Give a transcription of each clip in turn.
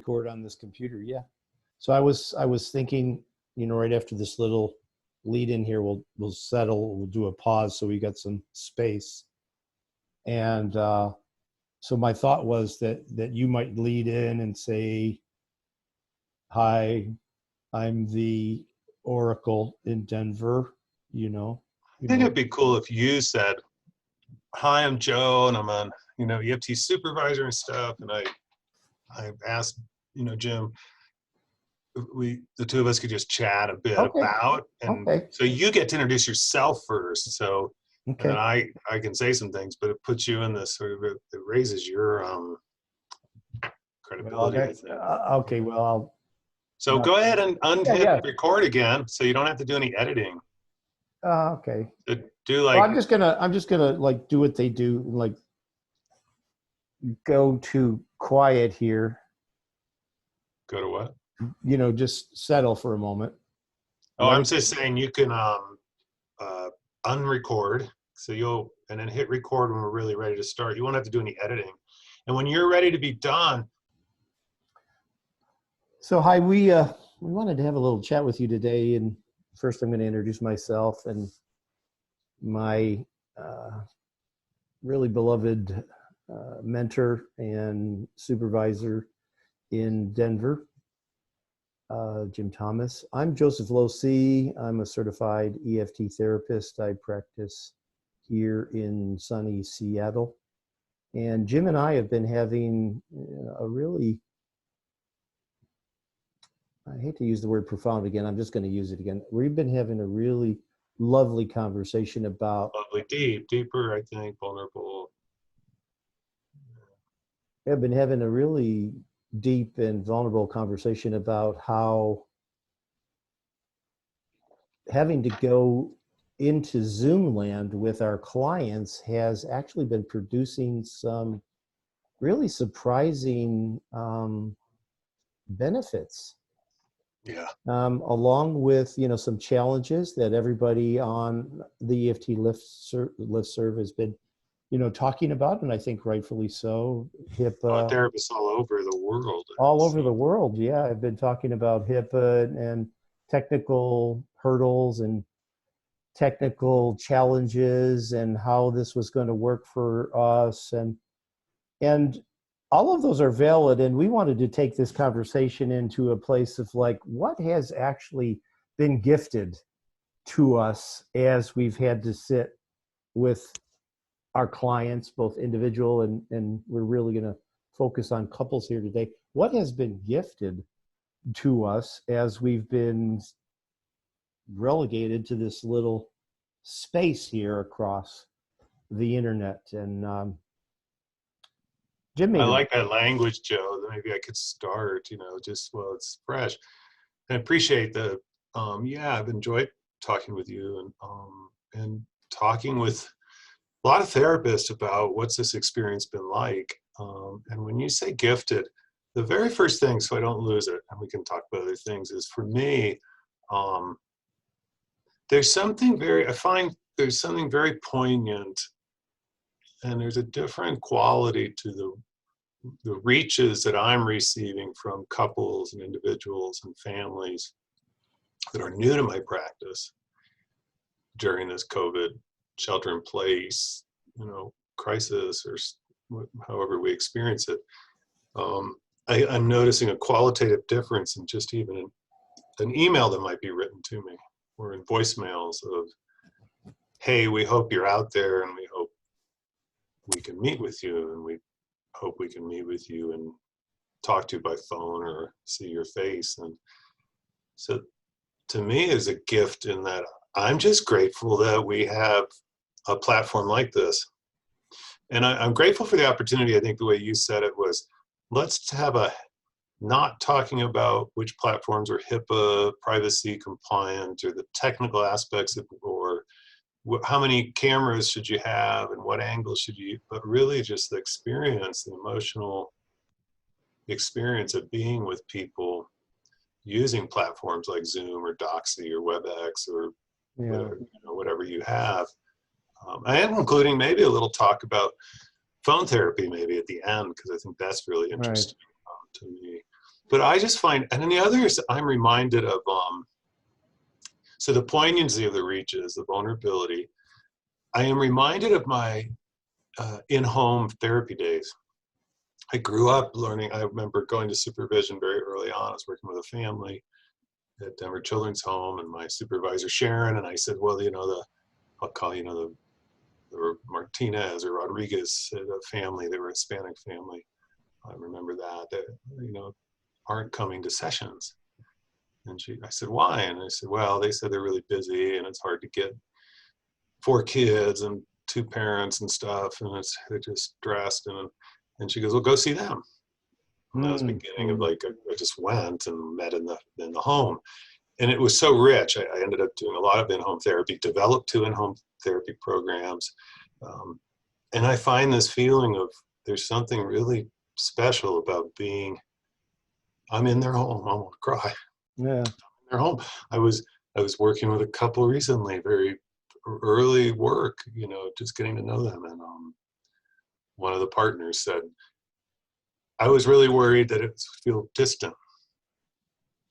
record on this computer. Yeah. So I was thinking, you know, right after this little lead in here, we'll settle, we'll do a pause so we got some space. And so my thought was that you might lead in and say, "Hi, I'm the Oracle in Denver," you know. I think it'd be cool if you said, "Hi, I'm Joe, and I'm an EFT supervisor and stuff." And I asked Jim, the two of us could just chat a bit Okay. about, and Okay. so you get to introduce yourself first. So Okay. and I can say some things, but it puts you in this sort of it raises your credibility. Well, okay. Well, So go ahead and unhit record again, so you don't have to do any editing. Okay. So do like. Well, I'm just gonna like do what they do, like go to quiet here. Go to what? You know, just settle for a moment. Oh, I'm just saying you can unrecord, so and then hit record when we're really ready to start. You won't have to do any editing, and when you're ready to be done. So hi, we wanted to have a little chat with you today, and first I'm going to introduce myself and my really beloved mentor and supervisor in Denver, Jim Thomas. I'm Joseph Losi. I'm a certified EFT therapist. I practice here in sunny Seattle. And Jim and I have been having a really, I hate to use the word profound again, I'm just going to use it again. We've been having a really lovely conversation about... Lovely, deeper, I think, vulnerable. I've been having a really deep and vulnerable conversation about how having to go into Zoom land with our clients has actually been producing some really surprising benefits. Yeah. Along with, some challenges that everybody on the EFT listserv has been, talking about, and I think rightfully so. HIPAA. Therapists all over the world. All over the world, yeah. I've been talking about HIPAA and technical hurdles and technical challenges and how this was going to work for us, and all of those are valid, and we wanted to take this conversation into a place of like, what has actually been gifted to us as we've had to sit with our clients, both individual and we're really going to focus on couples here today. What has been gifted to us as we've been relegated to this little space here across the internet? And Jim, I like that language, Joe. Maybe I could start, just while it's fresh. I appreciate I've enjoyed talking with you and talking with a lot of therapists about what's this experience been like. And when you say gifted, the very first thing, so I don't lose it, and we can talk about other things, is for me, there's something I find there's something very poignant, and there's a different quality to the reaches that I'm receiving from couples and individuals and families that are new to my practice during this COVID shelter in place, crisis, or however we experience it. I'm noticing a qualitative difference in just even an email that might be written to me, or in voicemails of, "Hey, we hope you're out there, and we hope we can meet with you, and we hope we can meet with you and talk to you by phone or see your face." And so to me is a gift in that I'm just grateful that we have a platform like this. And I'm grateful for the opportunity. I think the way you said it was, let's have not talking about which platforms are HIPAA, privacy compliant, or the technical aspects of, or how many cameras should you have and what angle should you, but really just the experience, the emotional experience of being with people using platforms like Zoom or Doxy or WebEx or whatever you have. I am including maybe a little talk about phone therapy maybe at the end, because I think that's really interesting to me. but I just find, and then the other is I'm reminded of, so the poignancy of the reaches, the vulnerability. I am reminded of my in-home therapy days. I grew up learning, I remember going to supervision very early on. I was working with a family at Denver Children's Home, and my supervisor, Sharon, and I said, well, I'll call, the Martinez or Rodriguez, the family, they were a Hispanic family. I remember that aren't coming to sessions. And I said, why? And I said, well, they said they're really busy and it's hard to get 4 kids and 2 parents and stuff, and they're just stressed. And she goes, well, go see them. And that was the beginning of I just went and met in the home. And it was so rich. I ended up doing a lot of in-home therapy, developed 2 in-home therapy programs. And I find this feeling of there's something really special about I'm in their home. I want to cry. Yeah. In their home. I was working with a couple recently, very early work, just getting to know them. And one of the partners said, I was really worried that it would feel distant.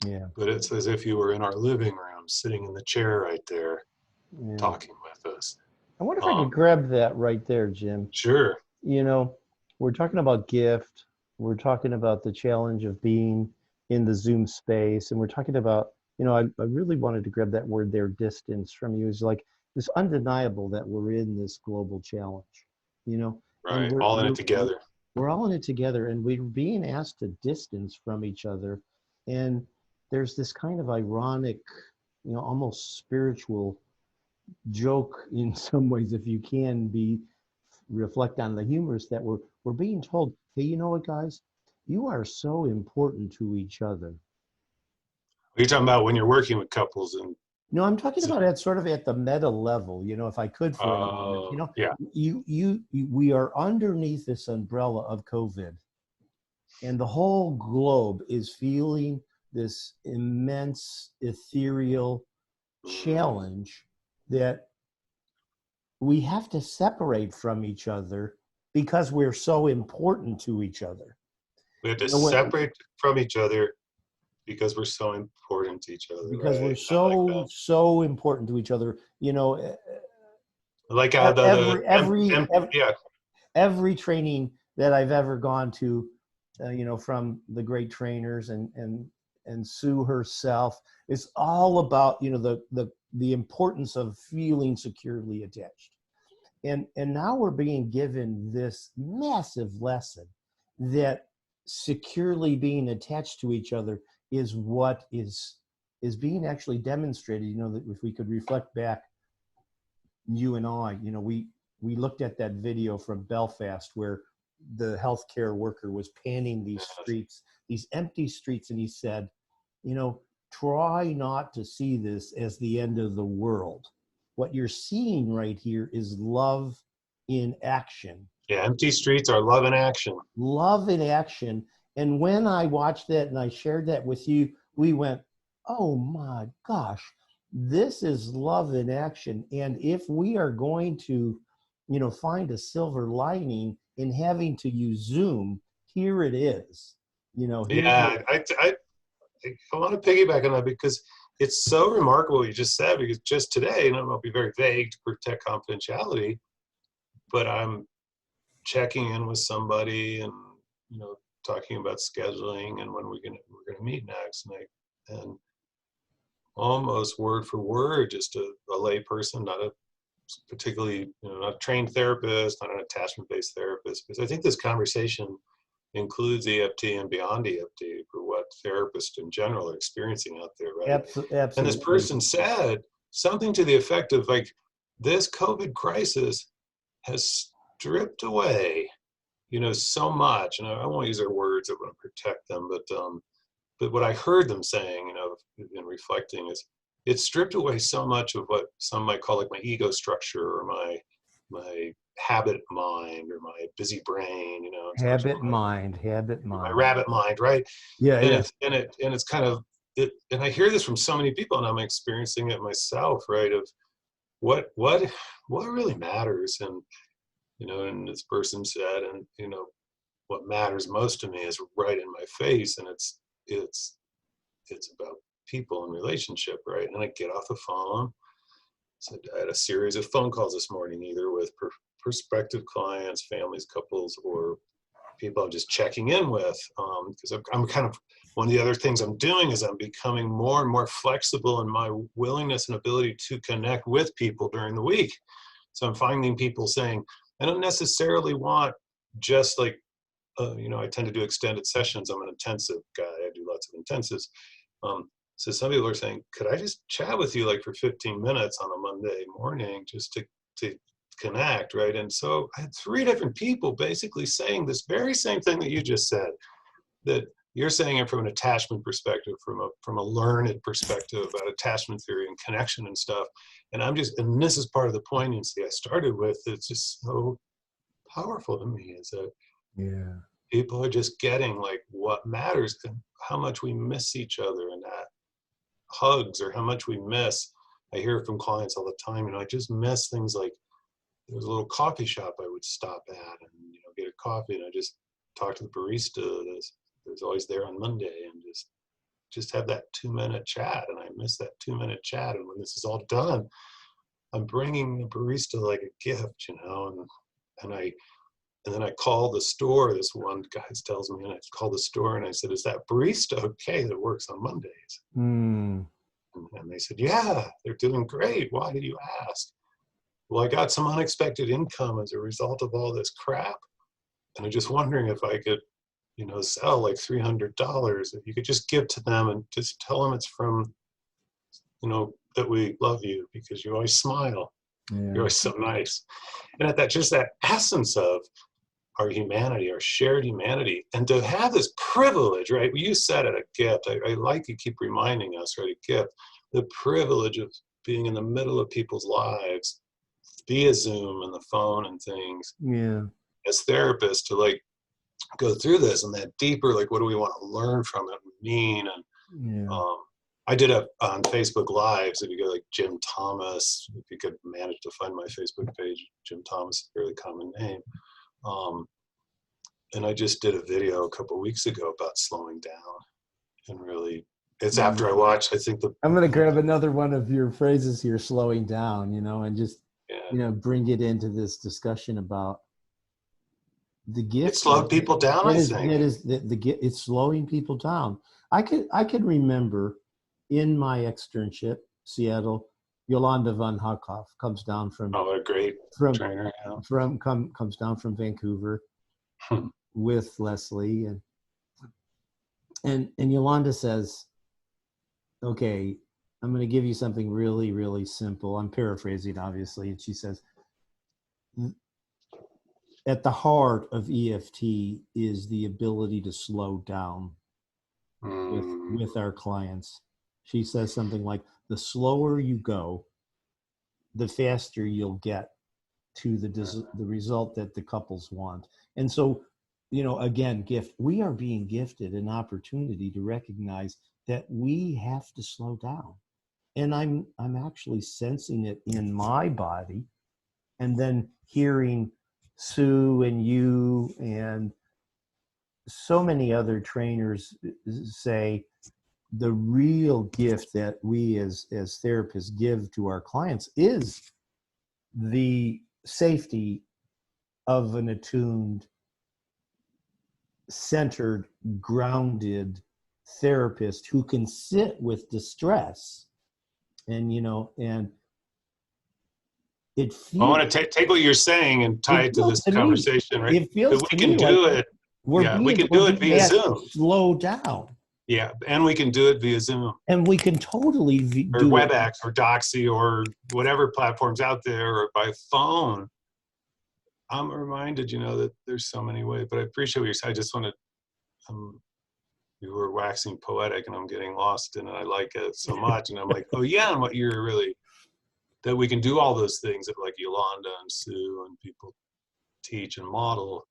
Yeah. But it's as if you were in our living room, sitting in the chair right there, Yeah. talking with us. I wonder if I could grab that right there, Jim. Sure. We're talking about gift. We're talking about the challenge of being in the Zoom space. And we're talking about, I really wanted to grab that word there, distance, from you. It's like, it's undeniable that we're in this global challenge, Right. And All in it together. We're all in it together, and we're being asked to distance from each other. And there's this kind of ironic, almost spiritual joke in some ways, if you can reflect on the humorous, that we're being told, hey, you know what, guys, you are so important to each other. Are you talking about when you're working with couples? And No, I'm talking about at sort of at the meta level, if I could for a moment, yeah. We are underneath this umbrella of COVID, and the whole globe is feeling this immense ethereal challenge that we have to separate from each other because we're so important to each other. We have to separate from each other because we're so important to each other. Because right? we're so important to each other. Like how every training that I've ever gone to, from the great trainers and Sue herself, is all about the importance of feeling securely attached. And now we're being given this massive lesson that securely being attached to each other is what is being actually demonstrated. That if we could reflect back, you and I, we looked at that video from Belfast where the healthcare worker was panning these streets, these empty streets, and he said, try not to see this as the end of the world. What you're seeing right here is love in action. Yeah, empty streets are love in action. Love in action. And when I watched that and I shared that with you, we went, oh my gosh, this is love in action. And if we are going to, find a silver lining in having to use Zoom, here it is. Yeah, I want to piggyback on that because it's so remarkable what you just said, because just today, and I'll be very vague to protect confidentiality, but I'm checking in with somebody and, talking about scheduling and when we're gonna meet next. And almost word for word, just a lay person, not a particularly, not a trained therapist, not an attachment-based therapist, because I think this conversation includes EFT and beyond EFT for what therapists in general are experiencing out there, right? Absolutely. And this person said something to the effect of like, this COVID crisis has stripped away, so much, and I won't use their words, I want to protect them, but what I heard them saying, in reflecting, is it stripped away so much of what some might call like my ego structure or my habit mind or my busy brain, habit mind, my rabbit mind, right? Yeah, and it's kind of it, and I hear this from so many people, and I'm experiencing it myself, right? Of what really matters, and and this person said, and what matters most to me is right in my face, and it's it's about people and relationship, right? And I get off the phone. So I had a series of phone calls this morning, either with prospective clients, families, couples, or people I'm just checking in with. Because I'm kind of, one of the other things I'm doing is I'm becoming more and more flexible in my willingness and ability to connect with people during the week. So I'm finding people saying, I don't necessarily want just like, I tend to do extended sessions. I'm an intensive guy. I do lots of intensives. So some people are saying, could I just chat with you like for 15 minutes on a Monday morning just to connect, right? And so I had 3 different people basically saying this very same thing that you just said, that you're saying it from an attachment perspective, from a learned perspective about attachment theory and connection and stuff. And this is part of the poignancy I started with. It's just so powerful to me, is that people are just getting like what matters and how much we miss each other, and that hugs, or how much we miss. I hear from clients all the time, I just miss things like, there was a little coffee shop I would stop at and get a coffee, and I just talk to the barista that's always there on Monday, and just have that 2-minute chat. And I miss that 2-minute chat. And when this is all done, I'm bringing the barista like a gift, and then I call the store. This one guy tells me, and I call the store and I said, is that barista okay that works on Mondays? And they said, yeah, they're doing great. Why do you ask? Well, I got some unexpected income as a result of all this crap. And I'm just wondering if I could, sell like $300. If you could just give to them and just tell them it's from, that we love you because you always smile. Yeah. You're always so nice. And at that essence of our humanity, our shared humanity, and to have this privilege, right? You said it, a gift. I like you keep reminding us, right? A gift. The privilege of being in the middle of people's lives via Zoom and the phone and things. Yeah. As therapists, to like go through this and that deeper, like, what do we want to learn from it, mean? And I did on Facebook Lives, if you go like Jim Thomas, if you could manage to find my Facebook page, Jim Thomas, a fairly common name. And I just did a video a couple of weeks ago about slowing down, and really, it's after I watched, I think I'm going to grab another one of your phrases here, slowing down, and just, bring it into this discussion about the gift. It slowed people down, I think. It's slowing people down. I could remember in my externship, Seattle, Yolanda von Huckhoff comes down from a great trainer, comes down from Vancouver with Leslie, and Yolanda says, okay, I'm going to give you something really, really simple. I'm paraphrasing, obviously. And she says, at the heart of EFT is the ability to slow down with our clients. She says something like, the slower you go, the faster you'll get to the result that the couples want. And so, again, gift. We are being gifted an opportunity to recognize that we have to slow down. And I'm actually sensing it in my body, and then hearing Sue and you and so many other trainers say the real gift that we as therapists give to our clients is the safety of an attuned, centered, grounded therapist who can sit with distress. And and it feels, I want to take what you're saying and tie it to this conversation, right? It feels we can do it. We can do it via Zoom. Slow down. Yeah, and we can do it via Zoom. And we can totally or do WebEx or Doxy or whatever platforms out there, or by phone. I'm reminded, that there's so many ways. But I appreciate what you're saying. I just want to. You were waxing poetic, and I'm getting lost in it. I like it so much, and I'm like, oh yeah, and what you're really, that we can do all those things that like Yolanda and Sue and people teach and model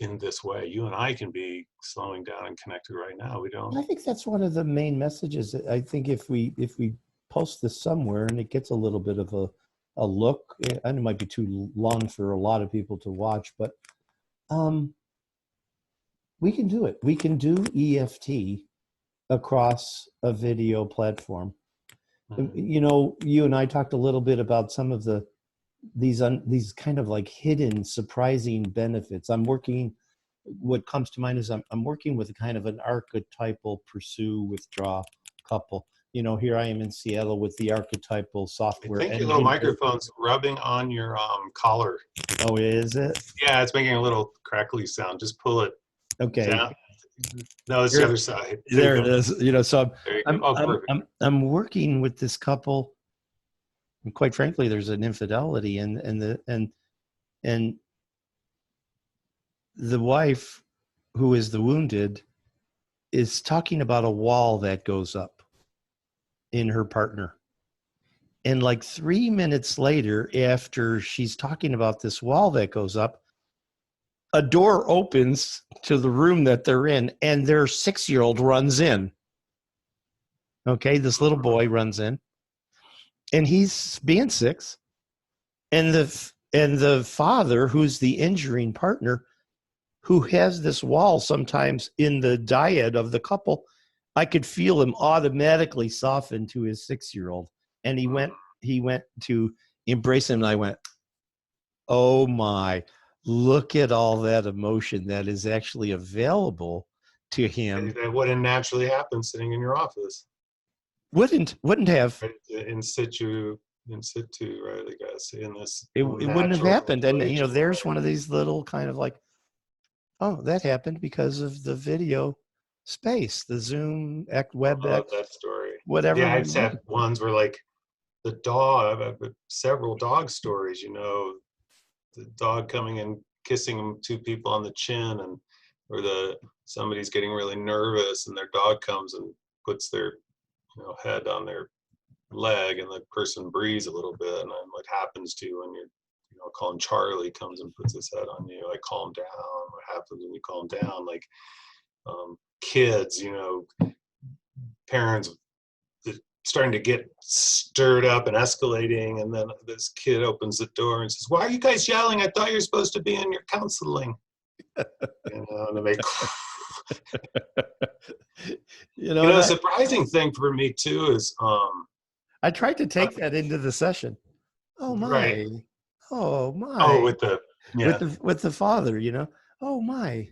in this way. You and I can be slowing down and connected right now. We don't. I think that's one of the main messages. I think if we post this somewhere and it gets a little bit of a look, and it might be too long for a lot of people to watch, but we can do it. We can do EFT across a video platform. Mhm. You know, you and I talked a little bit about some of these kind of like hidden, surprising benefits. What comes to mind is I'm working with a kind of an archetypal pursue withdraw couple. You know, here I am in Seattle with the archetypal I software think your little engine. microphone's rubbing on your collar. Oh, is it? Yeah, it's making a little crackly sound. Just pull it Okay. down. No, it's the Here, other side. There you there it go. is. You know, so There you go. I'm Oh, I'm perfect. I'm I'm working with this couple, and quite frankly, there's an infidelity, and the wife, who is the wounded, is talking about a wall that goes up in her partner. And like 3 minutes later, after she's talking about this wall that goes up, a door opens to the room that they're in, and their 6-year-old runs in. Okay, this little boy runs in, and he's being 6, and the father, who's the injuring partner, who has this wall sometimes in the dyad of the couple, I could feel him automatically soften to his 6-year-old. And he went to embrace him, and I went, oh my, look at all that emotion that is actually available to him. That wouldn't naturally happen sitting in your office. Wouldn't have. Right? In situ, right? I guess in this It wouldn't have natural happened. And you know, situation. there's one of these little kind of like, oh, that happened because of the video space, the Zoom, I WebEx, love that story. whatever Yeah, we're I've had using. ones where like the dog, I've had several dog stories, you know, the dog coming and kissing 2 people on the chin, and or somebody's getting really nervous and their dog comes and puts their head on their leg, and the person breathes a little bit, and then what happens to you when you're calling Charlie comes and puts his head on you, I calm down. What happens when you calm down? Like kids, parents starting to get stirred up and escalating, and then this kid opens the door and says, why are you guys yelling? I thought you were supposed to be in your counseling. And they surprising thing for me too is I tried to take that into the session. Oh right. my. Oh Oh, my. with the With yeah. the father, Oh my.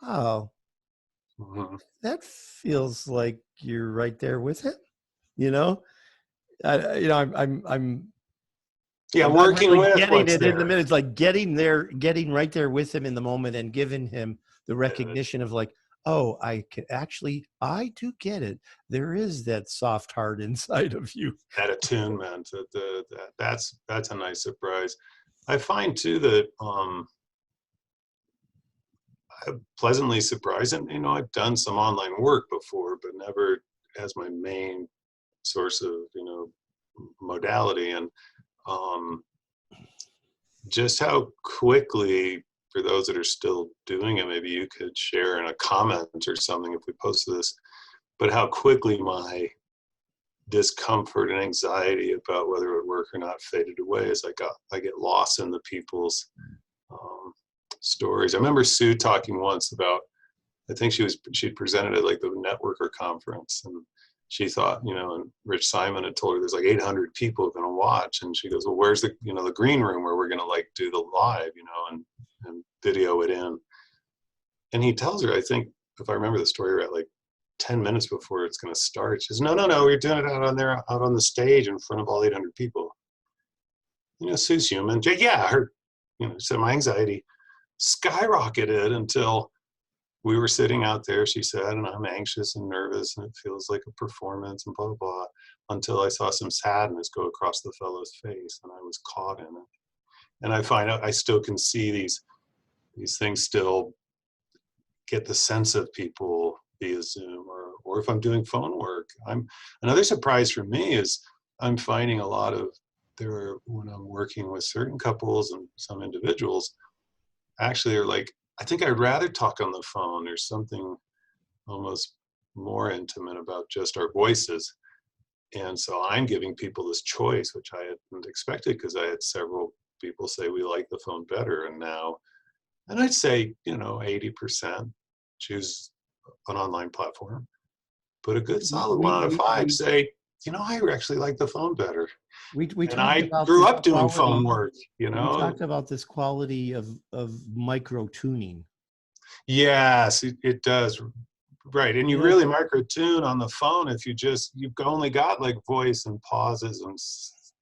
Oh, Mhm. that feels like you're right there with him. You know, Yeah, I'm not working really with getting what's it in the there. minute. It's like getting right there with him in the moment, and giving him the Yeah, recognition of like, oh, I do get it. There is that soft heart inside of you. that attunement. That's a nice surprise. I find too that I'm pleasantly surprised, and I've done some online work before, but never as my main source of modality, and um, just how quickly, for those that are still doing it, maybe you could share in a comment or something if we post this, but how quickly my discomfort and anxiety about whether it would work or not faded away as I get lost in the people's um, stories. I remember Sue talking once about, I think she presented at like the networker conference, and she thought, and Rich Simon had told her there's like 800 people going to watch, and she goes, well, where's the green room where we're going to like do the live, and video it in. And he tells her, I think if I remember the story right, like 10 minutes before it's going to start, she says, no, we're doing it out on the stage in front of all 800 people. Sue's human. Yeah, so my anxiety skyrocketed until we were sitting out there, she said, and I'm anxious and nervous, and it feels like a performance and blah, blah, blah, until I saw some sadness go across the fellow's face, and I was caught in it. And I find out I still can see these things still get the sense of people via Zoom, or if I'm doing phone work. Another surprise for me is I'm finding a lot of when I'm working with certain couples and some individuals, actually are like, I think I'd rather talk on the phone. There's something almost more intimate about just our voices. And so I'm giving people this choice, which I hadn't expected, because I had several people say we like the phone better. And I'd say, 80% choose an online platform. but a good solid we 1 out of we 5 we say, I actually like the phone better. we And talked I about grew this up doing phone quality. work, We talked about this quality of micro tuning. Yes, it does. Right. And You you know, really micro tune on the phone if you've only got like voice and pauses and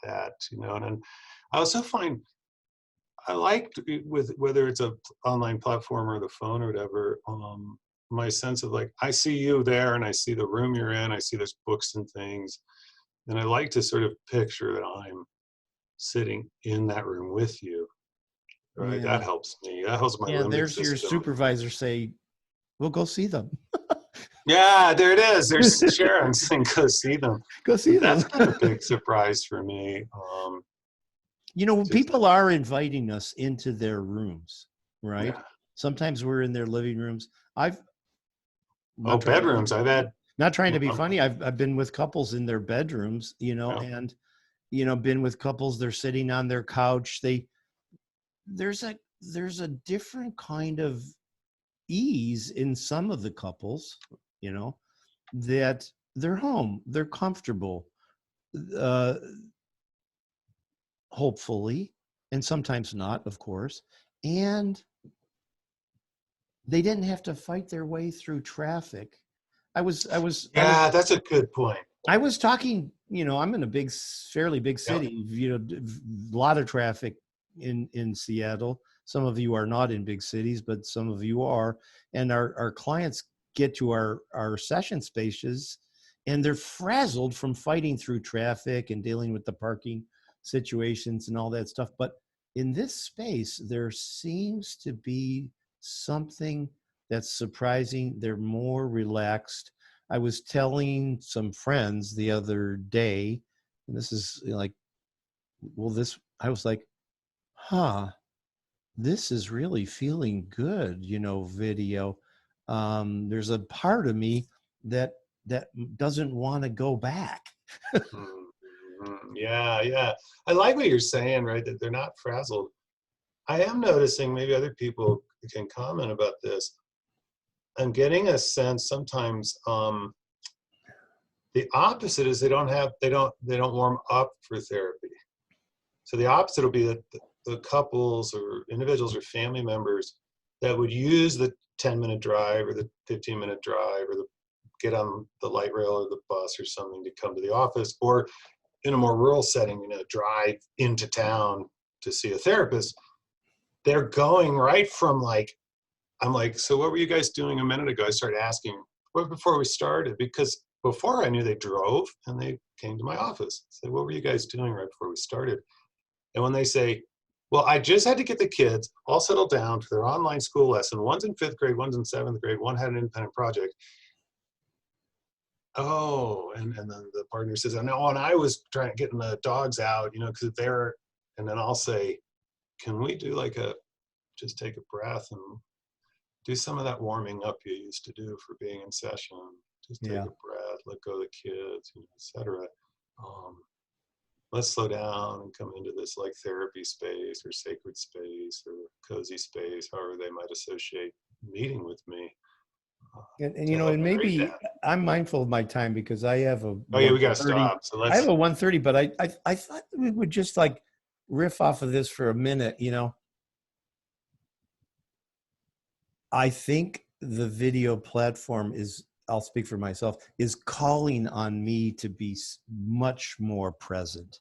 that, and then I also find I like with whether it's a online platform or the phone or whatever, my sense of like, I see you there and I see the room you're in, I see there's books and things. And I like to sort of picture that I'm sitting in that room with you, right? yeah, That helps me. That helps my yeah. limbic There's your system. supervisor say, "We'll go see them. Yeah, there it is. There's Sharon saying, go see them. Go see them." That's been a big surprise for me. Just, People are inviting us into their rooms, right? yeah. Sometimes we're in their living rooms. I've Oh, not trying to be bedrooms. I've had, not trying to be um, funny. I've been with couples in their bedrooms, yeah. and been with couples. They're sitting on their couch. There's a different kind of ease in some of the couples, you know, that they're home, they're comfortable, uh, hopefully, and sometimes not, of course, and they didn't have to fight their way through traffic. Yeah, that's a good point. I was talking, I'm in a fairly big Yep. city, a lot of traffic in Seattle. Some of you are not in big cities, but some of you are. And our clients get to our session spaces and they're frazzled from fighting through traffic and dealing with the parking situations and all that stuff. But in this space, there seems to be something that's surprising. They're more relaxed. I was telling some friends the other day, and this is like, I was like, this is really feeling good, video. There's a part of me that doesn't want to go back. Yeah, yeah. I like what you're saying, right? That they're not frazzled. I am noticing, maybe other people can comment about this. I'm getting a sense sometimes, the opposite is they don't warm up for therapy. So the opposite will be that the couples or individuals or family members that would use the 10-minute drive or the 15-minute drive or get on the light rail or the bus or something to come to the office, or in a more rural setting, drive into town to see a therapist. They're going right from like, I'm like, so what were you guys doing a minute ago? I started asking before we started, because before I knew they drove and they came to my office. I said, what were you guys doing right before we started? And when they say, well, I just had to get the kids all settled down for their online school lesson. One's in 5th grade, one's in 7th grade, one had an independent project. Oh, and then the partner says, oh, no, and I was trying to get the dogs out, because they're, and then I'll say, can we do just take a breath and do some of that warming up you used to do for being in session. Just take Yeah. a breath, let go of the kids, etc. Let's slow down and come into this like therapy space or sacred space or cozy space, however they might associate meeting with me. And To help and create maybe that. I'm mindful of my time because I have a Oh yeah, we gotta 1:30. stop. So I have let's. a 1:30, but I thought we would just like riff off of this for a minute. I think the video platform I'll speak for myself, is calling on me to be much more present.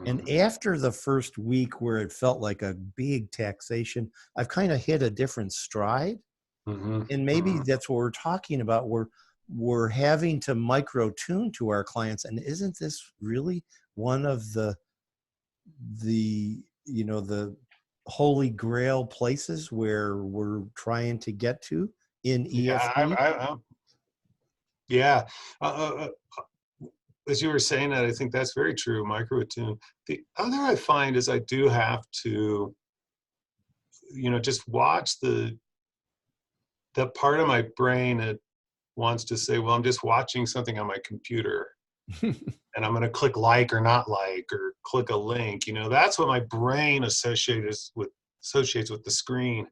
And after the first week where it felt like a big taxation, I've kind of hit a different stride. And maybe that's what we're talking about. We're having to micro tune to our clients. And isn't this really one of the Holy Grail places where we're trying to get to in EFT? Yeah. As you were saying that, I think that's very true. Micro attune. The other I find is I do have to, just watch the part of my brain that wants to say, well, I'm just watching something on my computer and I'm going to click like or not like or click a link. That's what my brain associates with the screen.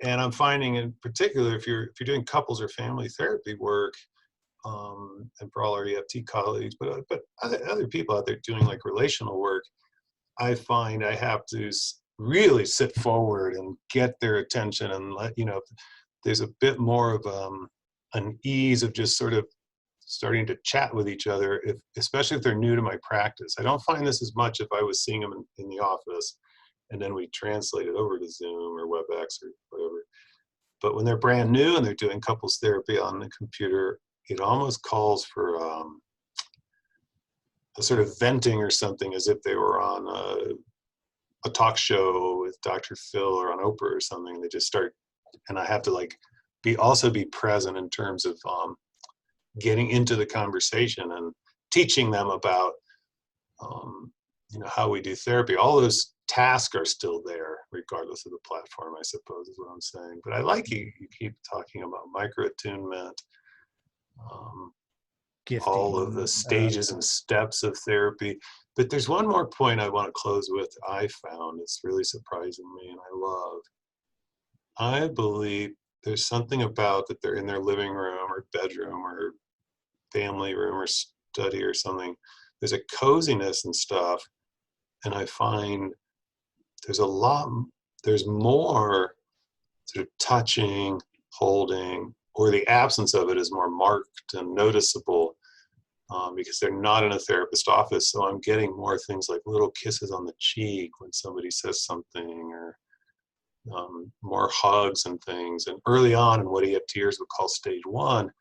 And I'm finding, in particular, if you're doing couples or family therapy work, and for all our EFT colleagues, but other people out there doing like relational work, I find I have to really sit forward and get their attention and let, you know, there's a bit more of an ease of just sort of starting to chat with each other, especially if they're new to my practice. I don't find this as much if I was seeing them in the office and then we translate it over to Zoom or WebEx or whatever. But when they're brand new and they're doing couples therapy on the computer, it almost calls for a sort of venting or something, as if they were on a talk show with Dr. Phil or on Oprah or something. They just start, and I have to like also be present in terms of getting into the conversation and teaching them about you know, how we do therapy. All those tasks are still there regardless of the platform, I suppose is what I'm saying. But I like you keep talking about micro attunement, Gifting, all of the stages and steps of therapy. But there's one more point I want to close with. I found it's really surprising me and I believe there's something about that they're in their living room or bedroom or family room or study or something. There's a coziness and stuff. And I find there's more sort of touching, holding, or the absence of it is more marked and noticeable because they're not in a therapist office. So I'm getting more things like little kisses on the cheek when somebody says something, or more hugs and things. And early on in what EFTers would call stage one,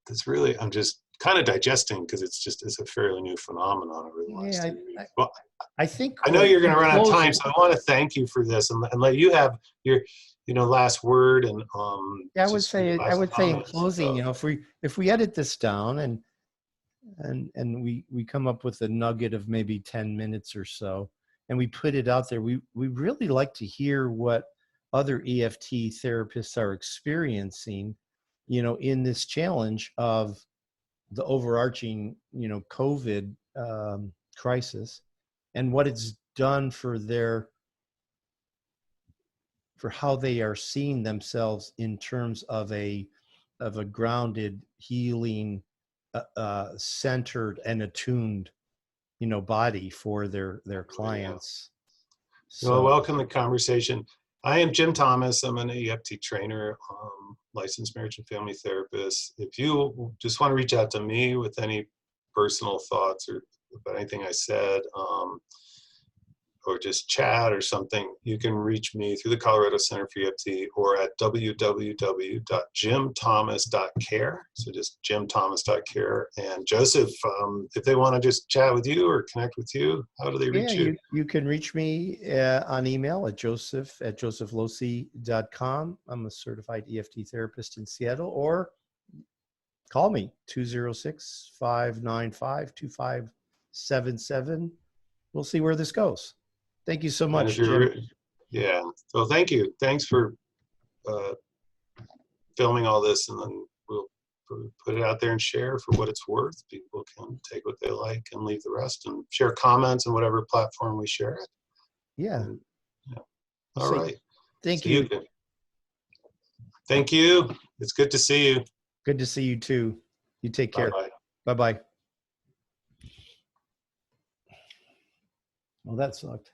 that's really, I'm just kind of digesting because it's a fairly new phenomenon over the last 2 weeks. Well, I think I know you're going to run out of time, so I want to thank you for this and let you have your, you know, last word. And I would say in closing, you know, if we edit this down and we come up with a nugget of maybe 10 minutes or so, and we put it out there, we really like to hear what other EFT therapists are experiencing, you know, in this challenge of the overarching, you know, COVID crisis, and what it's done for how they are seeing themselves in terms of a grounded, healing, centered and attuned, you know, body for their clients. So I welcome the conversation. I am Jim Thomas. I'm an EFT trainer, licensed marriage and family therapist. If you just want to reach out to me with any personal thoughts or about anything I said, or just chat or something, you can reach me through the Colorado Center for EFT or at www.jimthomas.care. So just jimthomas.care. And Joseph, if they want to just chat with you or connect with you, how do they reach you? You can reach me on email at joseph@josephlosi.com. I'm a certified EFT therapist in Seattle, or call me 206-595-2577. We'll see where this goes. Thank you so much, Jim. Yeah. So thank you. Thanks for filming all this, and then we'll put it out there and share for what it's worth. People can take what they like and leave the rest, and share comments on whatever platform we share it. Yeah. All right. Thank you. Thank you. It's good to see you. Good to see you too. You take care. Bye-bye. Bye-bye. Well, that sucked.